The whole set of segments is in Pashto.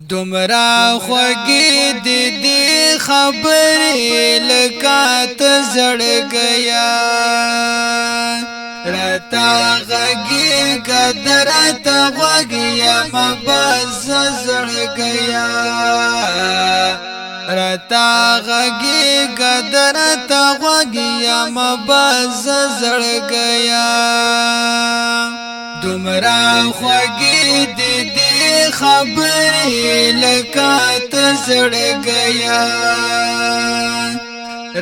دومره خوږې دي خبرې لکه ته زړګیا راته غږېږه درته غوږ یم بس زړګیا راته غږېږه درته غوږ یم بس زړګیا دومره خوږې دي خبرې لکه ته زړګیا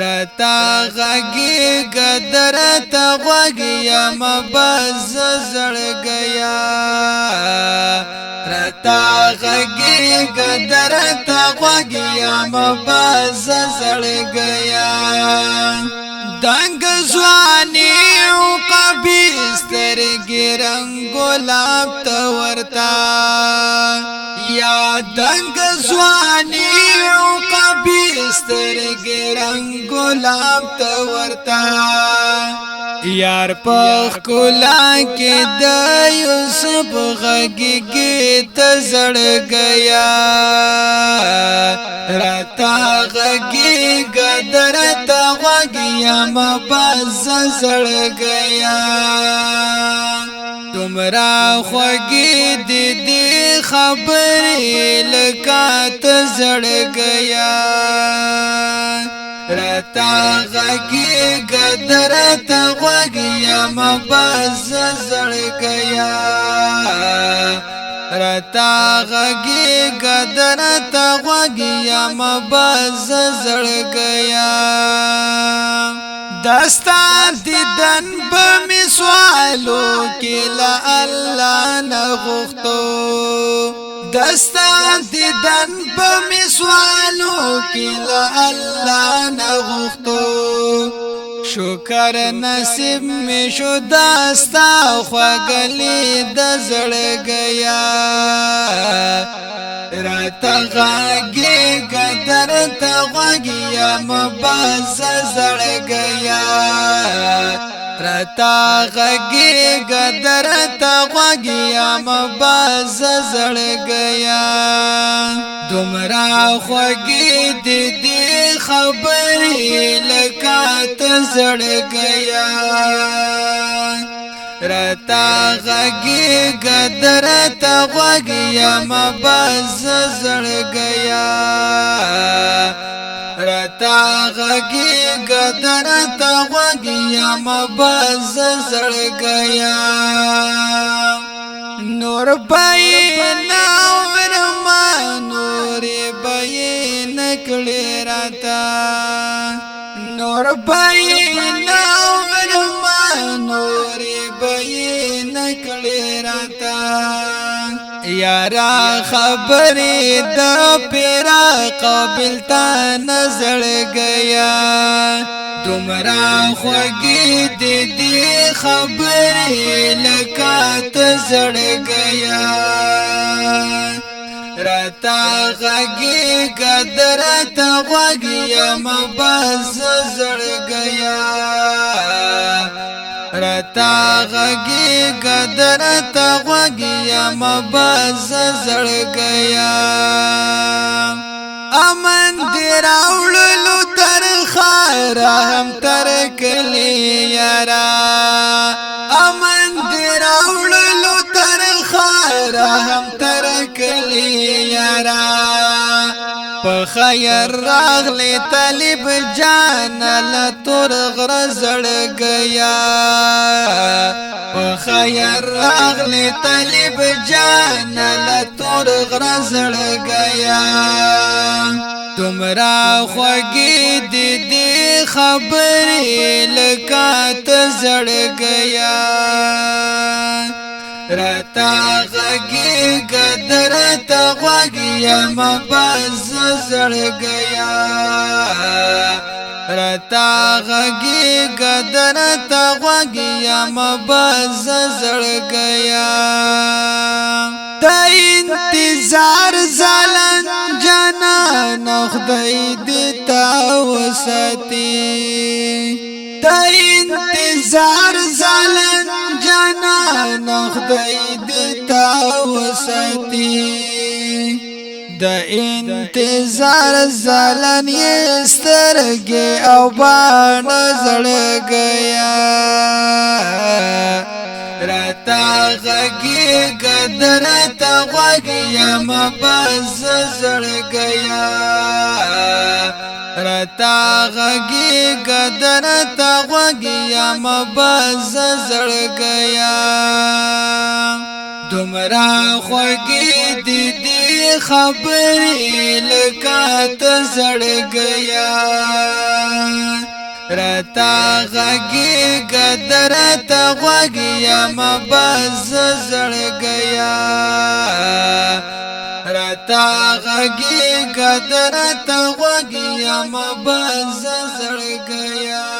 راته غږېږه درته غوږ یم بس زړګیا راته غږېږه درته غوږ یم بس زړګیا دنګ ځواني عقبې سترګې رنګ ګلاب ته ورته یا دنګ ځواني عقبې سترګې رنګ ګلاب ته ورته یار په ښکلا کې د یوسف غږېږي ته زړګیا راته غږېږه درته غوږ یم بس زړګیا دومره خوږې دي خبرې لکه ته زړګیا راته غږېږه درته غوږ یم بس زړګیا راته غږېږه درته غوږ یم بس زړګیا دستا دیدن به می سوالو کې له الله نه غوښتو دستا دیدن به می سوالو کې له الله نه غوښتو شکر نصیب می شو دستا خوږلې د زړګیا راته غږېږه درته غوږ یم بس زړګیا راته غږېږه درته غوږ یم بس زړګیا دومره خوږې دي خبرې لکه ته زړګیا راته غږېږه درته غوږ یم بس زړګیا راته غږېږه درته غوږ یم بس زړګیا نور به نه ورما نور به نه کړې راته نور به نه ورما نور به نه کړې راته یارا خبرې د پیرا قابل تا نظر گیا دومره خوږې دي خبرې لکه ته زړګیا راته غږېږه درته غوږ یم بس زړګیا راته غږېږه درته غوږ یم بس زړګیا امن دې راوړلو تر ښاره هم تر کلي یاره امن دې راوړلو تر ښاره هم تر کلي یاره په خیر راغلی طالب جان له تور غره زړګیا په خیر راغلی طالب جان له تور غره زړګیا دومره خوږې دي خبرې لکه ته زړګیا راته غږېږه درته غوږ یم بس زړګیا راته غږېږه درته غوږ یم بس زړګیا د انتظار زلن جانان خدای دې تا وساتي د انتظار زلن جانان خدای دې تا وساتي د انتظار زلن سترګې او باڼه زړګیا راته غږېږه درته غوږ یم بس زړګیا راته غږېږه درته غوږ یم بس زړګیا دومره خوږې دي دې خبرې لکه ته زړګیا راته غږېږه درته غوږ یم بس زړګیا راته غږېږه درته غوږ یم بس زړګیا